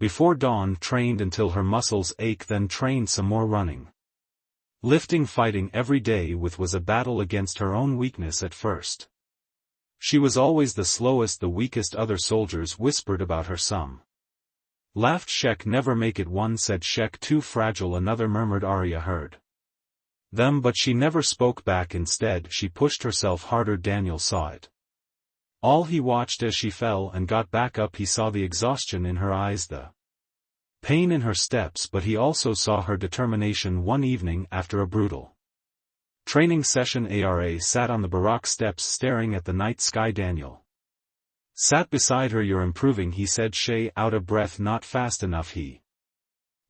Before dawn trained until her muscles ache, then trained some more running. Lifting, fighting every day with was a battle against her own weakness at first. She was always the slowest, the weakest, other soldiers whispered about her some. Laughed Shek, never make it, one said Shek too fragile, another murmured Arya heard them but she never spoke back, instead she pushed herself harder. Daniel saw it all. He watched as she fell and got back up. He saw the exhaustion in her eyes, the pain in her steps, but he also saw her determination. One evening after a brutal training session, Ara sat on the barrack steps staring at the night sky. Daniel sat beside her. You're improving, he said. She, out of breath, not fast enough. He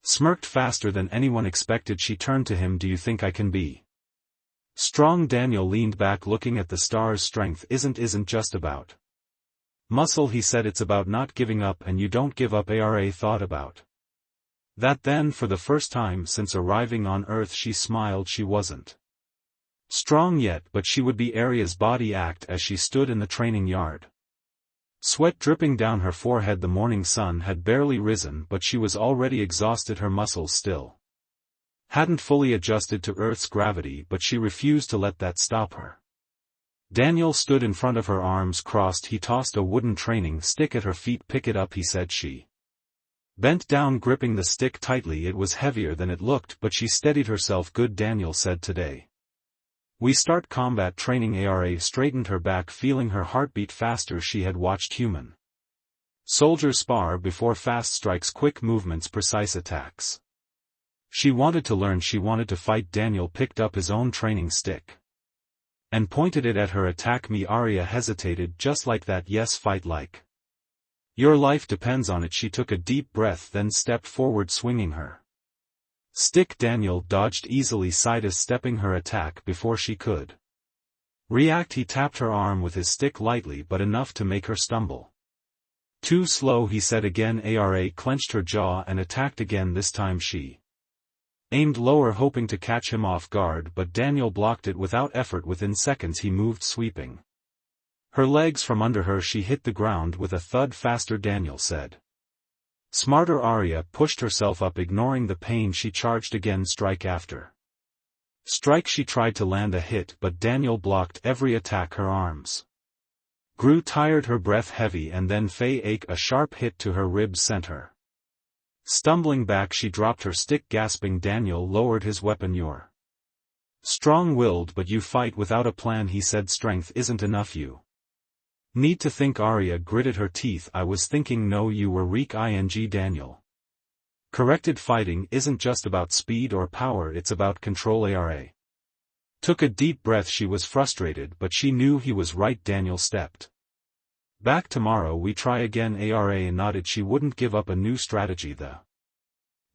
smirked. Faster than anyone expected. She turned to him. Do you think I can be strong? Daniel leaned back looking at the stars. Strength isn't just about muscle, he said. It's about not giving up, and you don't give up. Ara thought about that then. For the first time since arriving on Earth she smiled. She wasn't strong yet, but she would be. Arya's body ached as she stood in the training yard. Sweat dripping down her forehead. The morning sun had barely risen, but she was already exhausted. Her muscles still hadn't fully adjusted to Earth's gravity, but she refused to let that stop her. Daniel stood in front of her, arms crossed. He tossed a wooden training stick at her feet. Pick it up, he said. She bent down, gripping the stick tightly. It was heavier than it looked, but she steadied herself. Good, Daniel said. Today we start combat training. Ara straightened her back, feeling her heartbeat faster. She had watched human soldiers spar before. Fast strikes, quick movements, precise attacks. She wanted to learn. She wanted to fight. Daniel picked up his own training stick and pointed it at her. Attack me. Arya hesitated. Just like that? Yes, fight like your life depends on it. She took a deep breath, then stepped forward, swinging her stick. Daniel dodged easily, sidestepping her attack before she could react. He tapped her arm with his stick lightly, but enough to make her stumble. Too slow, he said again. Ara clenched her jaw and attacked again. This time she aimed lower, hoping to catch him off guard, but Daniel blocked it without effort. Within seconds he moved, sweeping her legs from under her. She hit the ground with a thud. Faster, Daniel said. Smarter. Arya pushed herself up, ignoring the pain. She charged again, strike after strike. She tried to land a hit, but Daniel blocked every attack. Her arms grew tired, her breath heavy, and then ache. A sharp hit to her ribs sent her stumbling back. She dropped her stick, gasping. Daniel lowered his weapon. You're strong-willed, but you fight without a plan, he said. Strength isn't enough, you need to think. Arya gritted her teeth. I was thinking. No, you were weak. Daniel corrected. Fighting isn't just about speed or power, it's about control. Ara took a deep breath. She was frustrated, but she knew he was right. Daniel stepped back. Tomorrow we try again. Ara nodded. She wouldn't give up. A new strategy. The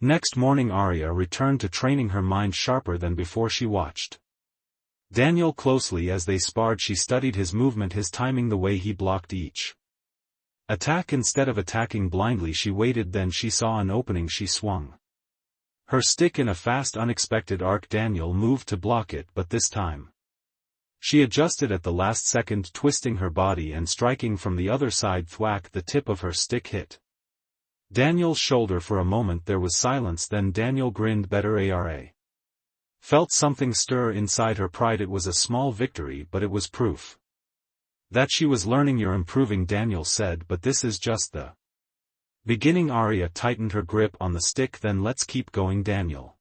next morning Arya returned to training, her mind sharper than before. She watched Daniel closely as they sparred. She studied his movement, his timing, the way he blocked each attack. Instead of attacking blindly, she waited. Then she saw an opening. She swung her stick in a fast, unexpected arc. Daniel moved to block it, but this time she adjusted at the last second, twisting her body and striking from the other side. Thwack! The tip of her stick hit Daniel's shoulder. For a moment there was silence, then Daniel grinned. Better. Ara felt something stir inside her. Pride. It was a small victory, but it was proof that she was learning. You're improving, Daniel said, but this is just the beginning. Arya tightened her grip on the stick. Then let's keep going. Daniel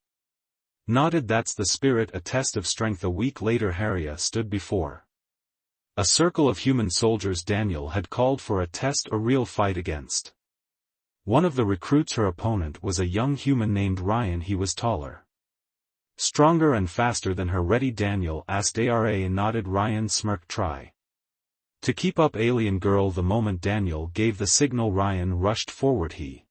nodded. That's the spirit. A test of strength. A week later Arya stood before a circle of human soldiers. Daniel had called for a test, a real fight against one of the recruits. Her opponent was a young human named Ryan. He was taller, stronger, and faster than her. Ready? Daniel asked. Ara nodded. Ryan smirked. Try to keep up, alien girl. The moment Daniel gave the signal, Ryan rushed forward. He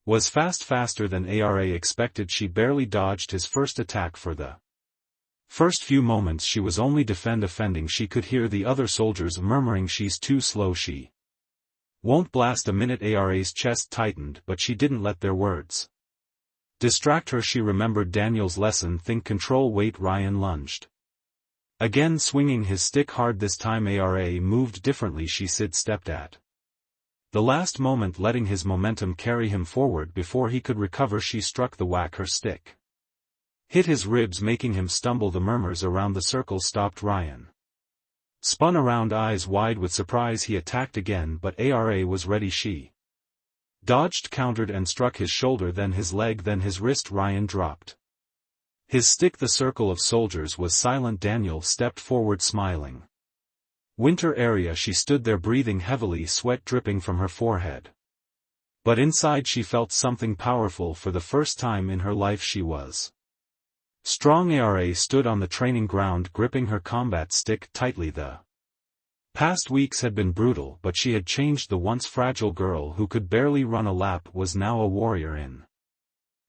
was faster than Ara expected. She barely dodged his first attack. For the first few moments she was only defending. She could hear the other soldiers murmuring, she's too slow, she won't blast. A minute. Ara's chest tightened, but she didn't let their words distract her. She remembered Daniel's lesson, think, control, wait. Ryan lunged again, swinging his stick hard. This time Ara moved differently. She sidestepped at The last moment letting his momentum carry him forward before he could recover, she struck the whack her stick. Hit his ribs, making him stumble. The murmurs around the circle stopped. Ryan spun around, eyes wide with surprise. He attacked again, but Ara was ready. She dodged, countered, and struck his shoulder, then his leg, then his wrist. Ryan dropped his stick. The circle of soldiers was silent. Daniel stepped forward, smiling. Winter area. She stood there, breathing heavily, sweat dripping from her forehead. But inside she felt something powerful. For the first time in her life she was strong. Ara stood on the training ground, gripping her combat stick tightly. The past weeks had been brutal, but she had changed. The once fragile girl who could barely run a lap was now a warrior in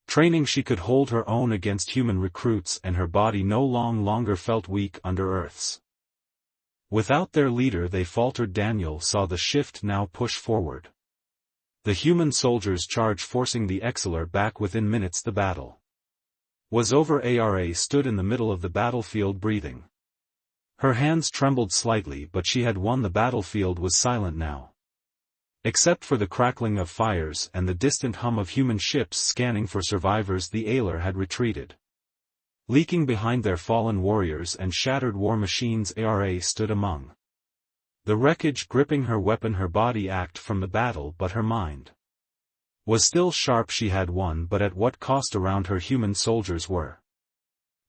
training. She could hold her own against human recruits, and her body no longer felt weak under Earth's. Without their leader they faltered. Daniel saw the shift now push forward. The human soldiers charged, forcing the Exceler back. Within minutes the battle was over. Ara stood in the middle of the battlefield, breathing. Her hands trembled slightly, but she had won. The battlefield was silent now, except for the crackling of fires and the distant hum of human ships scanning for survivors. The Ailer had retreated, leaking behind their fallen warriors and shattered war machines. Ara stood among the wreckage, gripping her weapon. Her body ached from the battle, but her mind was still sharp. She had won, but at what cost? Around her human soldiers were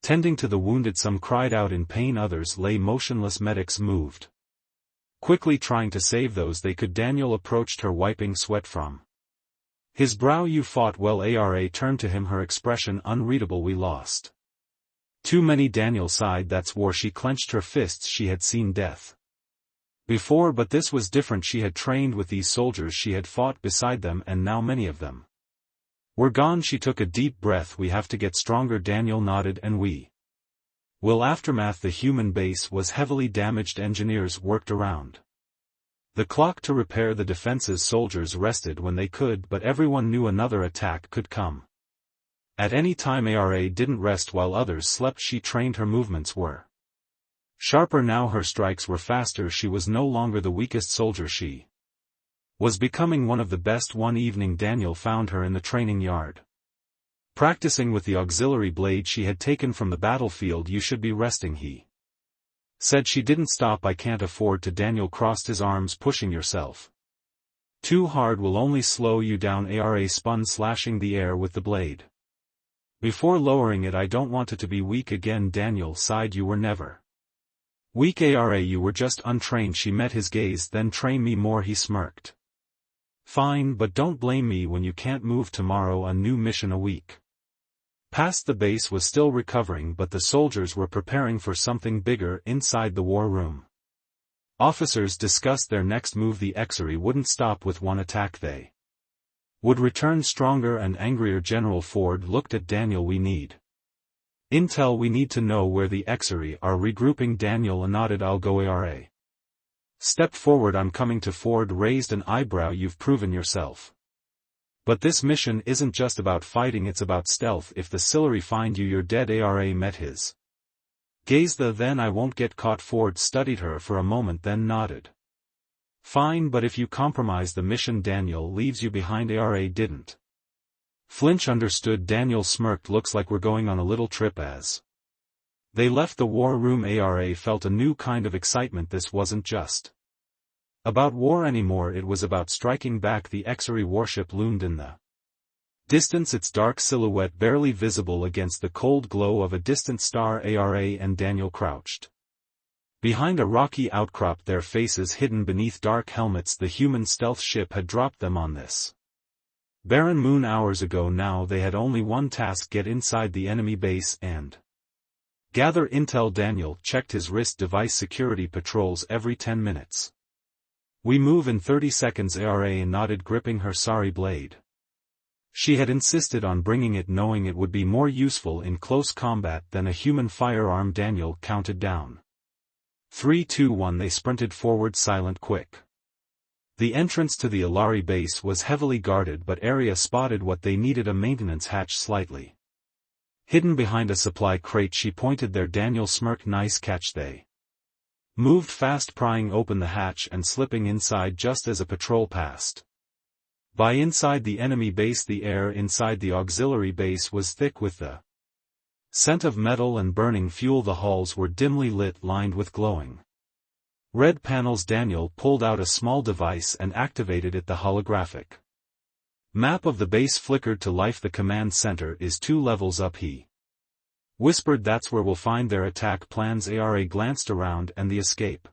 tending to the wounded. Some cried out in pain, others lay motionless. Medics moved quickly, trying to save those they could. Daniel approached her, wiping sweat from his brow. You fought well. Ara turned to him, her expression unreadable. We lost too many. Daniel sighed. That's war. She clenched her fists. She had seen death before, but this was different. She had trained with these soldiers, she had fought beside them, and now many of them were gone. She took a deep breath. We have to get stronger. Daniel nodded. And we will. Aftermath. The human base was heavily damaged. Engineers worked around the clock to repair the defenses. Soldiers rested when they could, but everyone knew another attack could come at any time. Ara didn't rest while others slept. She trained. Her movements were sharper now, her strikes were faster. She was no longer the weakest soldier. She was becoming one of the best. One evening Daniel found her in the training yard, practicing with the auxiliary blade she had taken from the battlefield. You should be resting, he said. She didn't stop. I can't afford to. Daniel crossed his arms. Pushing yourself too hard will only slow you down. Ara spun, slashing the air with the blade before lowering it. I don't want it to be weak again. Daniel sighed. You were never weak, Ara. You were just untrained. She met his gaze. Then train me more, he smirked. Fine, but don't blame me when you can't move. Tomorrow a new mission. A week past. The base was still recovering, but the soldiers were preparing for something bigger. Inside the war room, officers discussed their next move. The Exery wouldn't stop with one attack. They would return stronger and angrier. General Ford looked at Daniel. We need intel. We need to know where the Exery are regrouping. Daniel nodded. I'll go. Ara stepped forward. I'm coming to. Ford raised an eyebrow. You've proven yourself, but this mission isn't just about fighting, it's about stealth. If the Sillery find you, you're dead. Ara met his gaze. Then I won't get caught. Ford studied her for a moment, then nodded. Fine, but if you compromise the mission, Daniel leaves you behind. Ara didn't flinch. Understood. Daniel smirked. Looks like we're going on a little trip. As they left the war room, Ara felt a new kind of excitement. This wasn't just about war anymore, it was about striking back. The Exery warship loomed in the distance, its dark silhouette barely visible against the cold glow of a distant star. Ara and Daniel crouched behind a rocky outcrop, their faces hidden beneath dark helmets. The human stealth ship had dropped them on this barren moon hours ago. Now they had only one task: get inside the enemy base and gather intel. Daniel checked his wrist device. Security patrols every 10 minutes. We move in 30 seconds. Ara nodded, gripping her sorry blade. She had insisted on bringing it, knowing it would be more useful in close combat than a human firearm. Daniel counted down. 3, 2, 1. They sprinted forward, silent, quick. The entrance to the Alari base was heavily guarded, but Arya spotted what they needed: a maintenance hatch slightly hidden behind a supply crate. She pointed there. Daniel smirked. Nice catch. They Moved fast, prying open the hatch and slipping inside just as a patrol passed. By inside the enemy base, the air inside the auxiliary base was thick with the scent of metal and burning fuel. The halls were dimly lit, lined with glowing red panels. Daniel pulled out a small device and activated it. The holographic map of the base flickered to life. The command center is 2 levels up, he whispered. That's where we'll find their attack plans. Ara glanced around. And the escape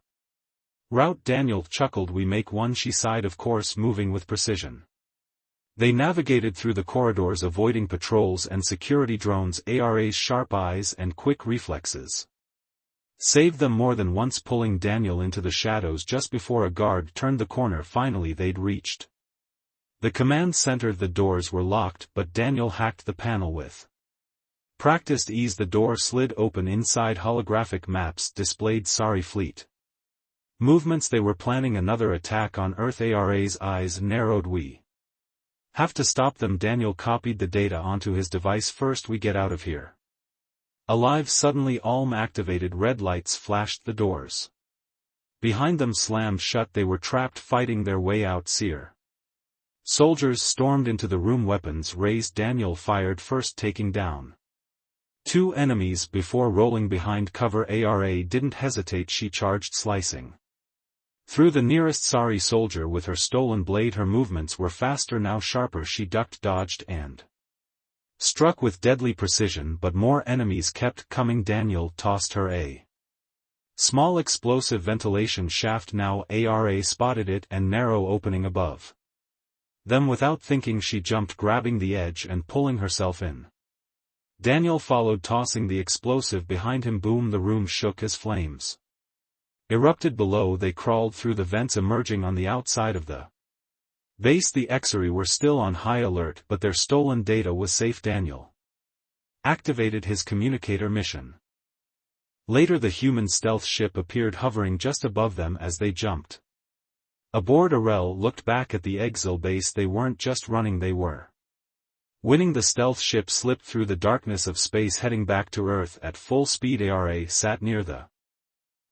route? Daniel chuckled. We make one, she sighed, of course, moving with precision. They navigated through the corridors, avoiding patrols and security drones. Ara's sharp eyes and quick reflexes saved them more than once, pulling Daniel into the shadows just before a guard turned the corner. Finally they'd reached the command center. The doors were locked, but Daniel hacked the panel with practiced ease. The door slid open. Inside, holographic maps displayed Sari fleet movements. They were planning another attack on Earth. Ara's eyes narrowed. We have to stop them. Daniel copied the data onto his device. First we get out of here alive. Suddenly Alm activated. Red lights flashed. The doors behind them slammed shut. They were trapped, fighting their way out. Seer soldiers stormed into the room, weapons raised. Daniel fired first, taking down 2 enemies before rolling behind cover. Ara didn't hesitate. She charged, slicing through the nearest Sari soldier with her stolen blade. Her movements were faster now, sharper. She ducked, dodged, and struck with deadly precision, but more enemies kept coming. Daniel tossed her a small explosive ventilation shaft. Now Ara spotted it, and narrow opening above them. Without thinking she jumped, grabbing the edge and pulling herself in. Daniel followed, tossing the explosive behind him. Boom! The room shook as flames erupted below. They crawled through the vents, emerging on the outside of the base. The Xari were still on high alert, but their stolen data was safe. Daniel activated his communicator mission. Later the human stealth ship appeared, hovering just above them as they jumped aboard. Arel looked back at the exil base. They weren't just running, they were winning. The stealth ship slipped through the darkness of space, heading back to Earth at full speed. Ara sat near the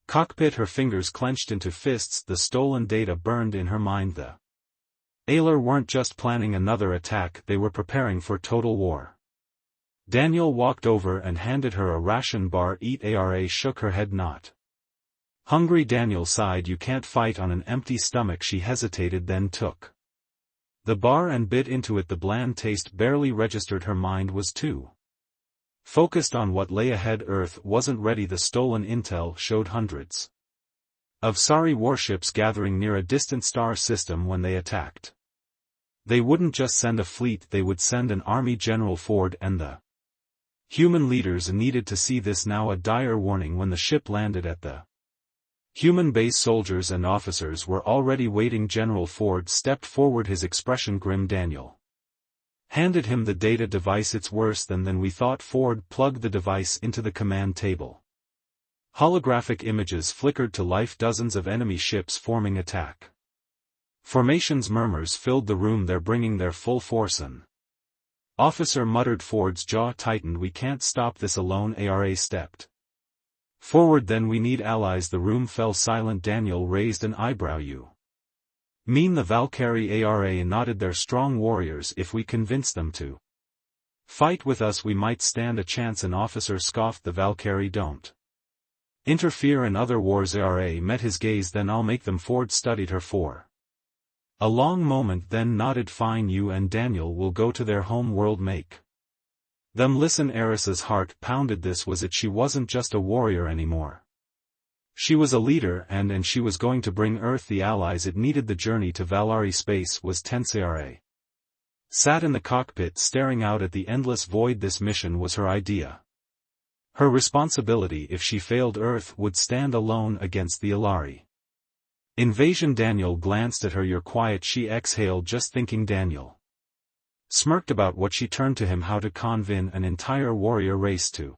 cockpit, her fingers clenched into fists. The stolen data burned in her mind. The Ailer weren't just planning another attack, they were preparing for total war. Daniel walked over and handed her a ration bar. Eat. Ara shook her head. Not hungry. Daniel sighed. You can't fight on an empty stomach. She hesitated, then took the bar and bit into it. The bland taste barely registered. Her mind was too focused on what lay ahead. Earth wasn't ready. The stolen intel showed hundreds of Sari warships gathering near a distant star system when they attacked. They wouldn't just send a fleet, they would send an army. General Ford and the human leaders needed to see this now. A dire warning. When the ship landed at the human base, soldiers and officers were already waiting. General Ford stepped forward, his expression grim. Daniel handed him the data device. It's worse than we thought. Ford plugged the device into the command table. Holographic images flickered to life. Dozens of enemy ships forming attack formations. Murmurs filled the room. They're bringing their full force. An officer muttered. Ford's jaw tightened. We can't stop this alone. Ara stepped forward. Then we need allies. The room fell silent. Daniel raised an eyebrow. You mean the Valkyrie? Ara nodded. They're strong warriors. If we convince them to fight with us, we might stand a chance. An officer scoffed. The Valkyrie don't interfere in other wars. Ara met his gaze. Then I'll make them. Ford studied her for a long moment, then nodded. Fine, you and Daniel will go to their home world. Make them listen. Eris's heart pounded. This was it. She wasn't just a warrior anymore. She was a leader, and she was going to bring Earth the allies it needed. The journey to Valari space was tense. Ara sat in the cockpit, staring out at the endless void. This mission was her idea. Her responsibility. If she failed, Earth would stand alone against the Alari invasion. Daniel glanced at her. You're quiet. She exhaled. Just thinking. Daniel smirked about what she turned to him. How to convince an entire warrior race to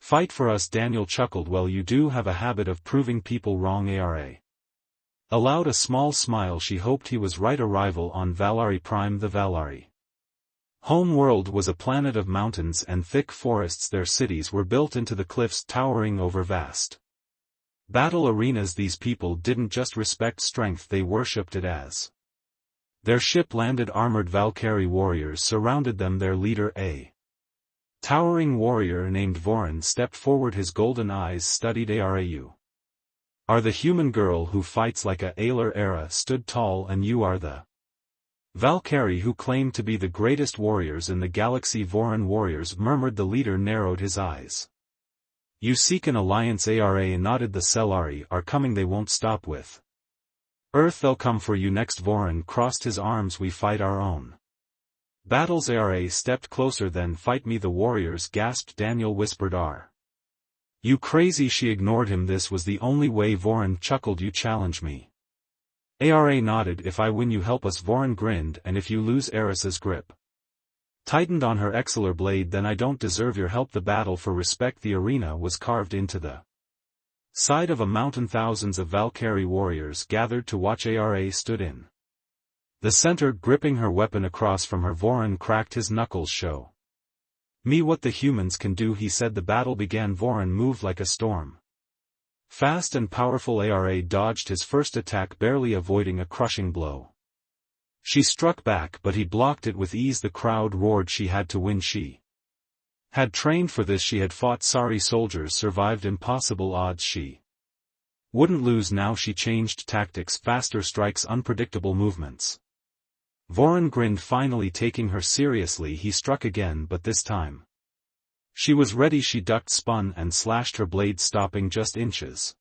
fight for us? Daniel chuckled. Well, you do have a habit of proving people wrong. Ara allowed a small smile. She hoped he was right. Arrival on Valari Prime. The Valari home world was a planet of mountains and thick forests. Their cities were built into the cliffs, towering over vast Battle arenas. These people didn't just respect strength, they worshipped it as. Their ship landed. Armored Valkyrie warriors surrounded them. Their leader, a towering warrior named Voran, stepped forward. His golden eyes studied "You are the human girl who fights like a Ailer era stood tall, and you are the Valkyrie who claimed to be the greatest warriors in the galaxy." Voran warriors murmured. The leader narrowed his eyes. "You seek an alliance?" Ara nodded. "The Cellari are coming. They won't stop with Earth. They'll come for you next." Voran crossed his arms. "We fight our own battles." Ara stepped closer. "Then fight me." The warriors gasped. Daniel whispered, "Are you crazy?" She ignored him. "This was the only way." Voran chuckled. "You challenge me?" Ara nodded. "If I win you help us." Voran grinned. "And if you lose?" Eris's grip tightened on her exceler blade. "Then I don't deserve your help." The battle for respect. The arena was carved into the side of a mountain. Thousands of Valkyrie warriors gathered to watch. Ara stood in the center, gripping her weapon across from her. Voran cracked his knuckles. "Show me what the humans can do," he said. The battle began. Voran moved like a storm, fast and powerful. Ara dodged his first attack, barely avoiding a crushing blow. She struck back, but he blocked it with ease. The crowd roared. She had to win. She had trained for this. She had fought sorry soldiers, survived impossible odds. She wouldn't lose now. She changed tactics, faster strikes, unpredictable movements. Voran grinned, finally taking her seriously. He struck again, but this time she was ready. She ducked, spun, and slashed, her blade stopping just inches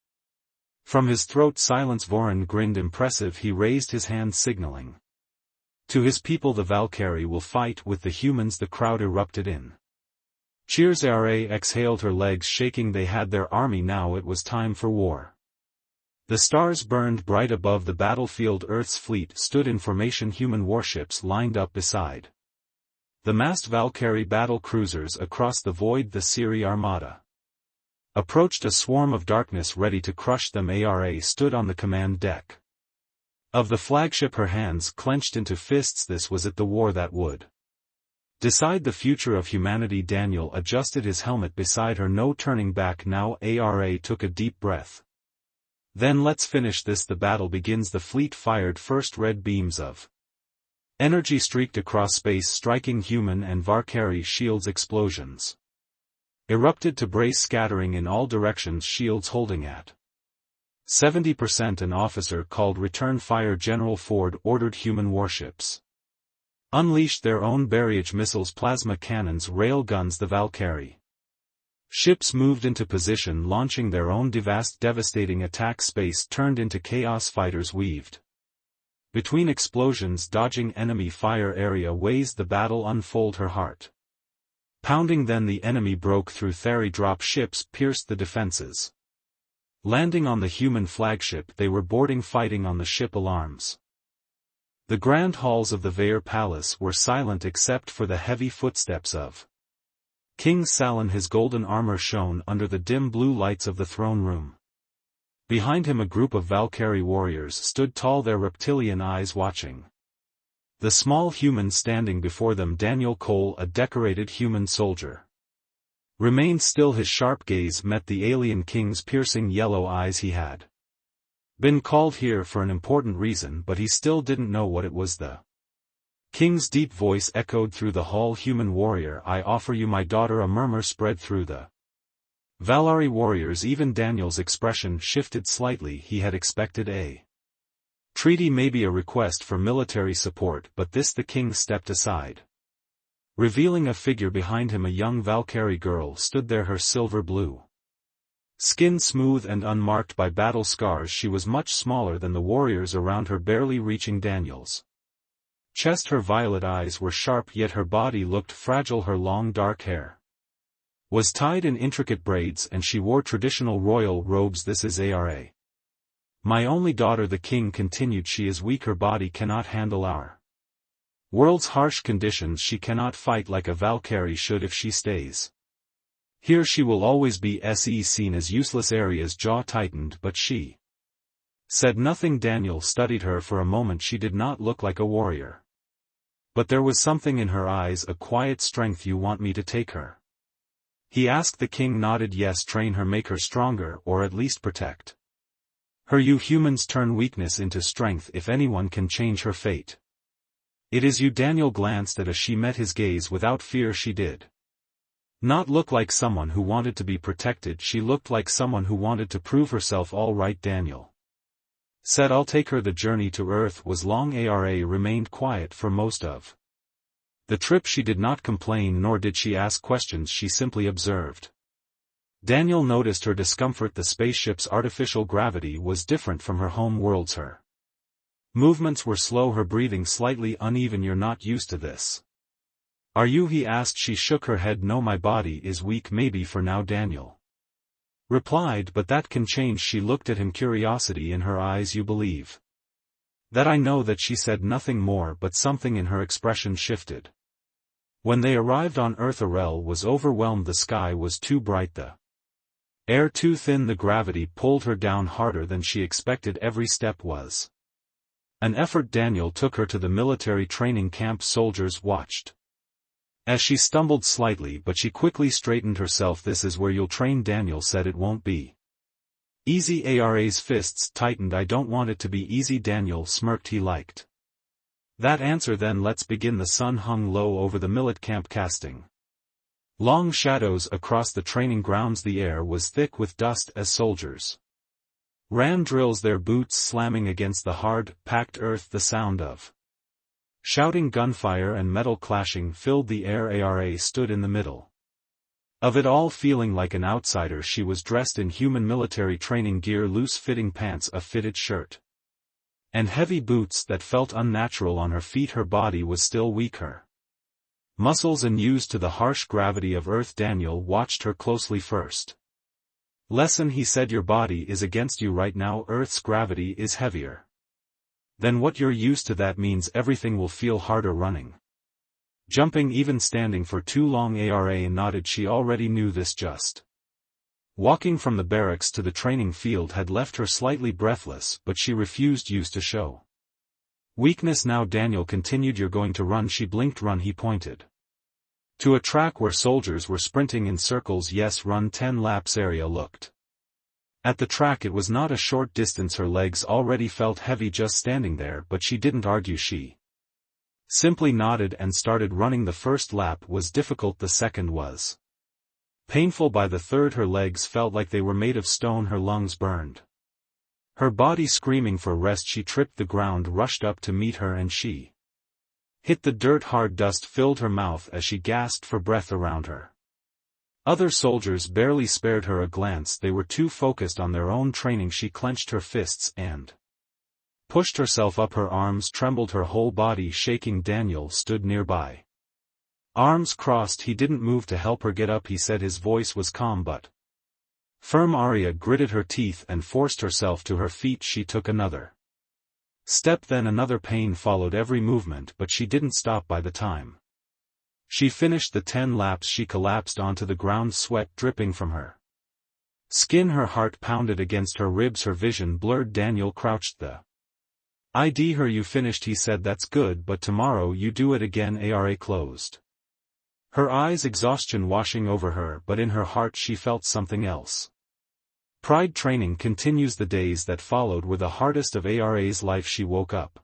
from his throat. Silence. Voran grinned, impressive. He raised his hand, signaling to his people, "The Valkyrie will fight with the humans." The crowd erupted in cheers. Ara exhaled, her legs shaking. They had their army now. It was time for war. The stars burned bright above the battlefield. Earth's fleet stood in formation. Human warships lined up beside the massed Valkyrie battle cruisers. Across the void the Siri armada approached, a swarm of darkness ready to crush them. Ara stood on the command deck of the flagship, her hands clenched into fists. This was it, the war that would decide the future of humanity. Daniel adjusted his helmet beside her. No turning back now. Ara took a deep breath. "Then let's finish this." The battle begins. The fleet fired first. Red beams of energy streaked across space, striking human and Valkyrie shields. Explosions erupted to brace, scattering in all directions. Shields holding at 70%. An officer called "Return fire." General Ford ordered human warships unleashed their own barrage missiles, plasma cannons, rail guns. The Valkyrie ships moved into position, launching their own devastating attack. Space turned into chaos. Fighters weaved between explosions, dodging enemy fire. Area ways the battle unfold, her heart pounding. Then the enemy broke through. Theory drop ships pierced the defenses, landing on the human flagship. They were boarding, fighting on the ship. Alarms. The grand halls of the Vair Palace were silent except for the heavy footsteps of King Salon. His golden armor shone under the dim blue lights of the throne room. Behind him a group of Valkyrie warriors stood tall, their reptilian eyes watching the small human standing before them. Daniel Cole, a decorated human soldier, remained still. His sharp gaze met the alien king's piercing yellow eyes. He had been called here for an important reason, but he still didn't know what it was. The king's deep voice echoed through the hall. "Human warrior, I offer you my daughter." A murmur spread through the Valkyrie warriors. Even Daniel's expression shifted slightly. He had expected a treaty, maybe a request for military support, but this. The king stepped aside, revealing a figure behind him. A young Valkyrie girl stood there, her silver blue skin smooth and unmarked by battle scars. She was much smaller than the warriors around her, barely reaching Daniel's chest. Her violet eyes were sharp, yet her body looked fragile. Her long dark hair was tied in intricate braids, and she wore traditional royal robes. "This is Ara, my only daughter," the king continued. "She is weak. Her body cannot handle our world's harsh conditions. She cannot fight like a Valkyrie should. If she stays here, she will always be seen as useless." Aria's jaw tightened, but she said nothing. Daniel studied her for a moment. She did not look like a warrior, but there was something in her eyes, a quiet strength. "You want me to take her?" he asked. The king nodded. "Yes, train her, make her stronger, or at least protect Her you humans turn weakness into strength if anyone can change her fate. It is you. Daniel glanced at as she met his gaze without fear. She did not look like someone who wanted to be protected, she looked like someone who wanted to prove herself. All right, Daniel said, I'll take her. The journey to Earth was long. Ara remained quiet for most of the trip. She did not complain nor did she ask questions, she simply observed. Daniel noticed her discomfort. The spaceship's artificial gravity was different from her home world's. Her movements were slow, her breathing slightly uneven. You're not used to this, are you? He asked. She shook her head. No, my body is weak. Maybe for now, Daniel replied, but that can change. She looked at him, curiosity in her eyes. You believe that I know that? She said nothing more, but something in her expression shifted. When they arrived on Earth, Arel was overwhelmed. The sky was too bright, the air too thin, the gravity pulled her down harder than she expected. Every step was an effort. Daniel took her to the military training camp. Soldiers watched as she stumbled slightly, but she quickly straightened herself. This is where you'll train, Daniel said. It won't be easy. Ara's fists tightened. I don't want it to be easy. Daniel smirked. He liked that answer. Then let's begin. The sun hung low over the millet camp, casting long shadows across the training grounds. The air was thick with dust as soldiers ran drills, their boots slamming against the hard, packed earth. The sound of shouting, gunfire and metal clashing filled the air. Ara stood in the middle of it all, feeling like an outsider. She was dressed in human military training gear, loose-fitting pants, a fitted shirt, and heavy boots that felt unnatural on her feet. Her body was still weak, her muscles unused to the harsh gravity of Earth. Daniel watched her closely. First lesson, he said, your body is against you right now. Earth's gravity is heavier than what you're used to. That means everything will feel harder, running, jumping, even standing for too long. Ara nodded. She already knew this. Just walking from the barracks to the training field had left her slightly breathless, but she refused used to show weakness now. Daniel continued, you're going to run? She blinked. Run? He pointed to a track where soldiers were sprinting in circles. Yes, run 10 laps. Arya looked at the track. It was not a short distance. Her legs already felt heavy just standing there, but she didn't argue. She simply nodded and started running. The first lap was difficult. The second was painful. By the third, her legs felt like they were made of stone. Her lungs burned, her body screaming for rest. She tripped. The ground rushed up to meet her and she hit the dirt hard. Dust filled her mouth as she gasped for breath. Around her, other soldiers barely spared her a glance. They were too focused on their own training. She clenched her fists and pushed herself up. Her arms trembled, her whole body shaking. Daniel stood nearby, arms crossed. He didn't move to help her get up. He said, his voice was calm but firm. Arya gritted her teeth and forced herself to her feet. She took another step, then another. Pain followed every movement, but she didn't stop. By the time she finished the 10 laps, she collapsed onto the ground, sweat dripping from her skin. Her heart pounded against her ribs, her vision blurred. Daniel crouched. The ID her. You finished? He said. That's good, but tomorrow you do it again. Ara closed her eyes, exhaustion washing over her, but in her heart she felt something else. Pride. Training continues. The days that followed were the hardest of Ara's life. She woke up